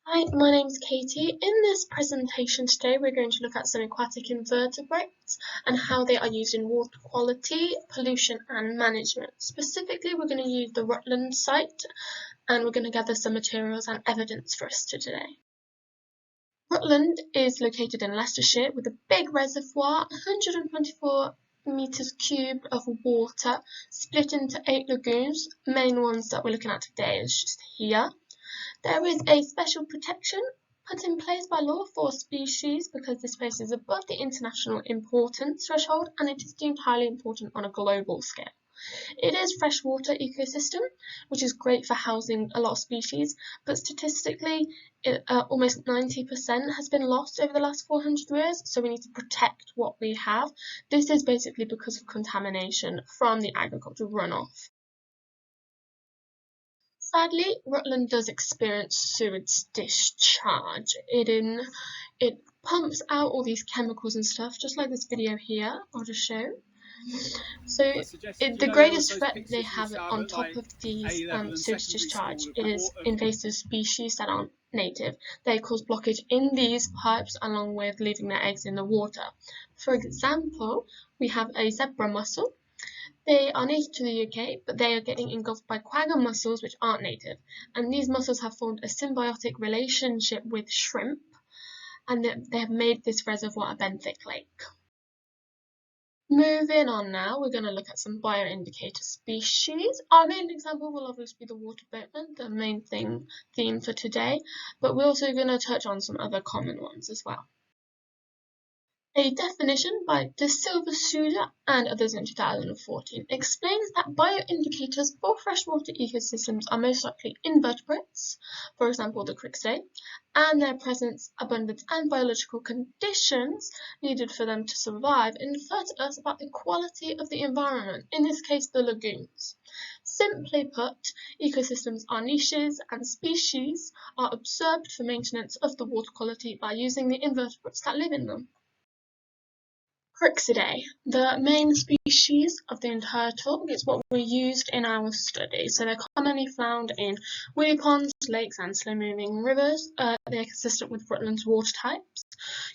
Hi, my name's Katie. In this presentation today, we're going to look at some aquatic invertebrates and how they are used in water quality, pollution and management. Specifically, we're going to use the Rutland site and we're going to gather some materials and evidence for us today. Rutland is located in Leicestershire with a big reservoir, 124 metres cubed of water, split into 8 lagoons. The main ones that we're looking at today is just here. There is a special protection put in place by law for species because this place is above the international importance threshold and it is deemed highly important on a global scale. It is a freshwater ecosystem, which is great for housing a lot of species, but statistically, almost 90% has been lost over the last 400 years, so we need to protect what we have. This is basically because of contamination from the agricultural runoff. Sadly, Rutland does experience sewage discharge. It pumps out all these chemicals and stuff, just like this video here, I'll just show. So the greatest threat they have on top of these sewage discharge is invasive species that aren't native. They cause blockage in these pipes along with leaving their eggs in the water. For example, we have a zebra mussel. They are native to the UK, but they are getting engulfed by quagga mussels which aren't native. And these mussels have formed a symbiotic relationship with shrimp, and they have made this reservoir a benthic lake. Moving on now, we're going to look at some bioindicator species. Our main example will obviously be the water boatman, the main theme for today, but we're also going to touch on some other common ones as well. A definition by De Silva Souza and others in 2014 explains that bioindicators for freshwater ecosystems are most likely invertebrates, for example the crixidae, and their presence, abundance and biological conditions needed for them to survive infer to us about the quality of the environment, in this case the lagoons. Simply put, ecosystems are niches and species are observed for maintenance of the water quality by using the invertebrates that live in them. Crixidae, the main species of the entire talk, is what we used in our study. So they're commonly found in weedy ponds, lakes and slow-moving rivers. They are consistent with Rutland's water types.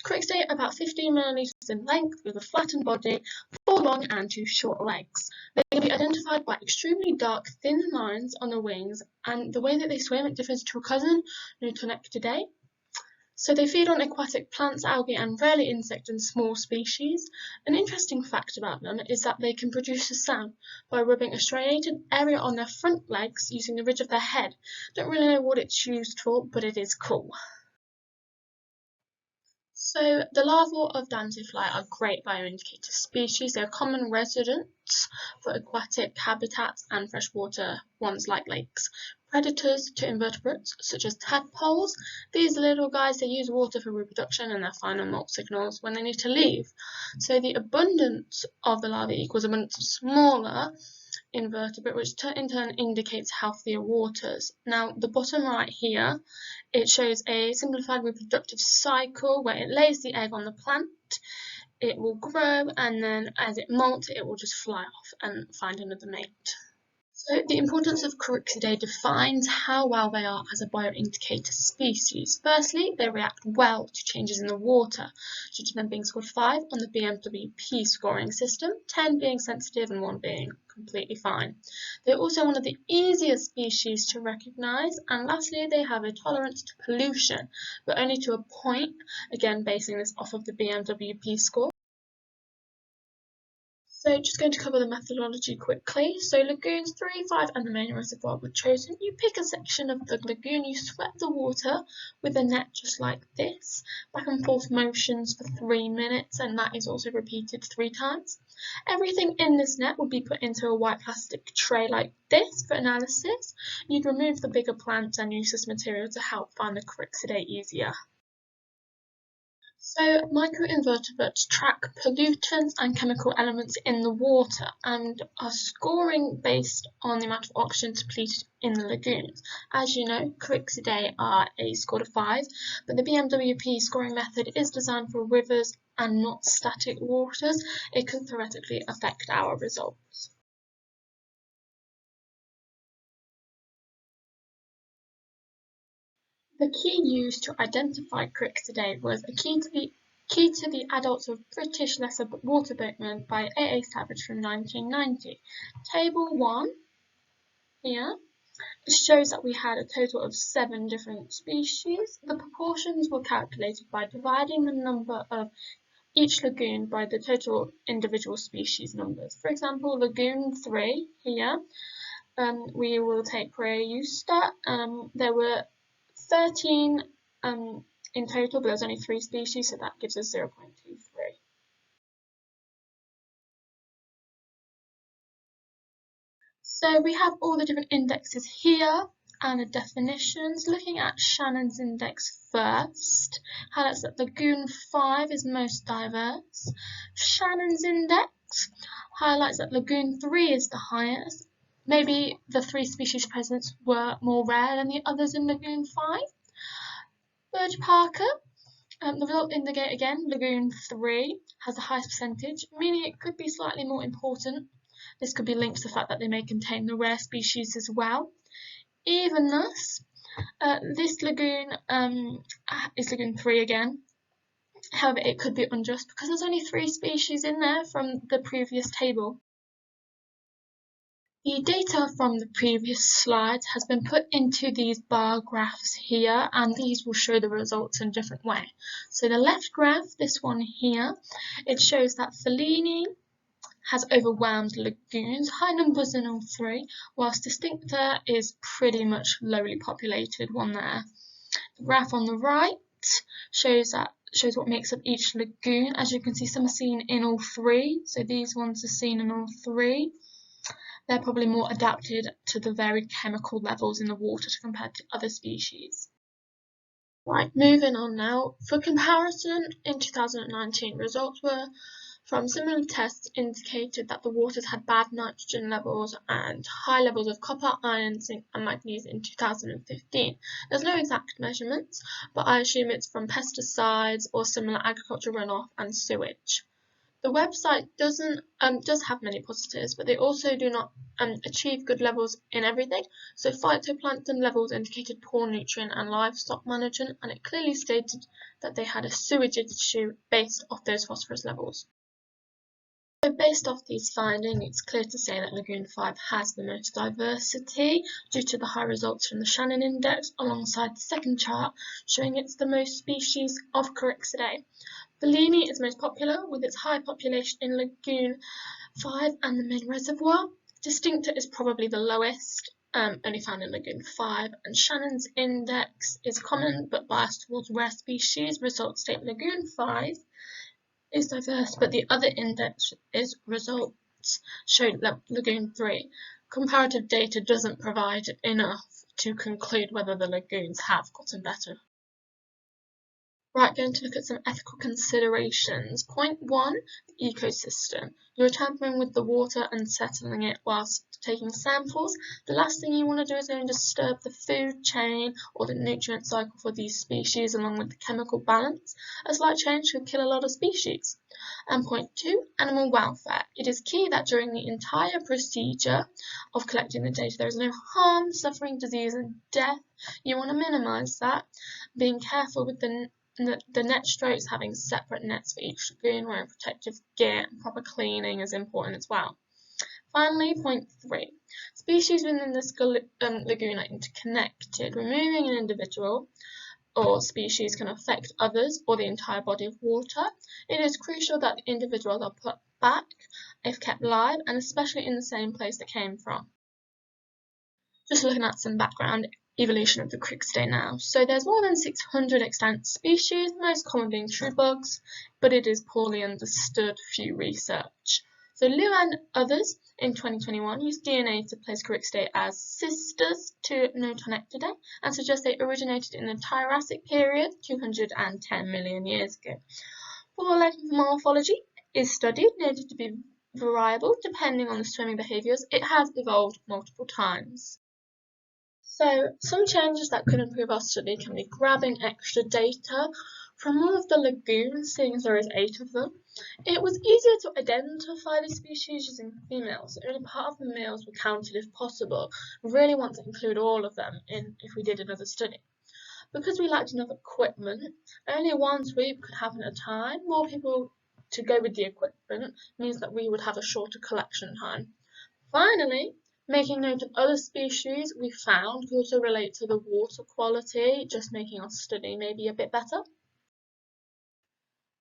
Crixidae are about 15 millimeters in length with a flattened body, 4 long and 2 short legs. They can be identified by extremely dark, thin lines on the wings, and the way that they swim it differs to a cousin, Rutland. So they feed on aquatic plants, algae and rarely insect and small species. An interesting fact about them is that they can produce a sound by rubbing a striated area on their front legs using the ridge of their head. Don't really know what it's used for, but it is cool. So the larvae of dancyfly are great bioindicator species. They are common residents for aquatic habitats and freshwater ones like lakes. Predators to invertebrates, such as tadpoles, these little guys, they use water for reproduction and their final molt signals when they need to leave. So the abundance of the larvae equals abundance of smaller invertebrate, which in turn indicates healthier waters. Now, the bottom right here, it shows a simplified reproductive cycle where it lays the egg on the plant, it will grow, and then as it molts, it will just fly off and find another mate. So the importance of Crixidae defines how well they are as a bioindicator species. Firstly, they react well to changes in the water, due to them being scored 5 on the BMWP scoring system, 10 being sensitive and 1 being completely fine. They're also one of the easiest species to recognise, and lastly, they have a tolerance to pollution, but only to a point, again basing this off of the BMWP score. So just going to cover the methodology quickly. So lagoons 3, 5 and the main reservoir were chosen. You pick a section of the lagoon, you sweat the water with a net just like this, back and forth motions for 3 minutes, and that is also repeated 3 times. Everything in this net would be put into a white plastic tray like this for analysis. You'd remove the bigger plants and use this material to help find the Crixidae easier. So microinvertebrates track pollutants and chemical elements in the water and are scoring based on the amount of oxygen depleted in the lagoons. As you know, Crixidae are a score of 5, but the BMWP scoring method is designed for rivers and not static waters. It could theoretically affect our results. The key used to identify cricks today was a key to the Adults of British Lesser Water Boatmen by A. Savage from 1990. Table 1 here shows that we had a total of 7 different species. The proportions were calculated by dividing the number of each lagoon by the total individual species numbers. For example, Lagoon 3 here, we will take Preusta. There were 13 in total, but there's only 3 species, so that gives us 0.23. So we have all the different indexes here and the definitions. Looking at Shannon's index first, highlights that Lagoon 5 is most diverse. Shannon's index highlights that Lagoon 3 is the highest. Maybe the 3 species present were more rare than the others in Lagoon 5. Burge Parker, the result indicate again, Lagoon 3 has the highest percentage, meaning it could be slightly more important. This could be linked to the fact that they may contain the rare species as well. Even thus, this lagoon is Lagoon 3 again. However, it could be unjust because there's only 3 species in there from the previous table. The data from the previous slides has been put into these bar graphs here, and these will show the results in a different way. So the left graph, this one here, it shows that Fellini has overwhelmed lagoons, high numbers in all 3, whilst Distincta is pretty much lowly populated one there. The graph on the right shows what makes up each lagoon. As you can see, some are seen in all 3, so these ones are seen in all 3. They're probably more adapted to the varied chemical levels in the water compared to other species. Right, moving on now. For comparison, in 2019, results were from similar tests indicated that the waters had bad nitrogen levels and high levels of copper, iron, zinc and manganese in 2015. There's no exact measurements, but I assume it's from pesticides or similar agricultural runoff and sewage. The website does have many positives, but they also do not achieve good levels in everything. So phytoplankton levels indicated poor nutrient and livestock management, and it clearly stated that they had a sewage issue based off those phosphorus levels. So based off these findings, it's clear to say that Lagoon 5 has the most diversity due to the high results from the Shannon Index, alongside the second chart showing it's the most species of Corixidae. Fellini is most popular with its high population in Lagoon 5 and the main reservoir. Distincta is probably the lowest, only found in Lagoon 5, and Shannon's index is common but biased towards rare species. Results state Lagoon 5 is diverse, but the other index is results showed Lagoon 3. Comparative data doesn't provide enough to conclude whether the lagoons have gotten better. Right, going to look at some ethical considerations. Point 1, the ecosystem. You're tampering with the water and settling it whilst taking samples. The last thing you want to do is go and disturb the food chain or the nutrient cycle for these species along with the chemical balance. A slight change could kill a lot of species. And point 2, animal welfare. It is key that during the entire procedure of collecting the data there is no harm, suffering, disease and death. You want to minimise that, being careful with the net strokes, having separate nets for each lagoon, wearing protective gear and proper cleaning is important as well. Finally, point 3. Species within this lagoon are interconnected. Removing an individual or species can affect others or the entire body of water. It is crucial that the individuals are put back if kept live, and especially in the same place they came from. Just looking at some background evolution of the Corixidae now. So there's more than 600 extant species, most common being true bugs, but it is poorly understood through research. So Liu and others in 2021 used DNA to place Corixidae as sisters to Notonectidae and suggest they originated in the Triassic period 210 million years ago. Four-legged morphology is studied, noted to be variable depending on the swimming behaviours. It has evolved multiple times. So some changes that could improve our study can be grabbing extra data from all of the lagoons, seeing as there is 8 of them. It was easier to identify the species using females. Only part of the males were counted if possible. We really want to include all of them if we did another study. Because we lacked enough equipment, only one sweep could happen at a time. More people to go with the equipment means that we would have a shorter collection time. Finally, making note of other species we found could also relate to the water quality, just making our study maybe a bit better.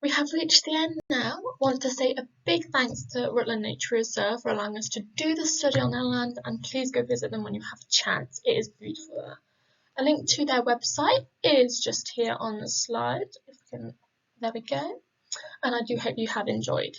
We have reached the end now. I want to say a big thanks to Rutland Nature Reserve for allowing us to do this study on their land, and please go visit them when you have a chance. It is beautiful there. A link to their website is just here on the slide. There we go. And I do hope you have enjoyed.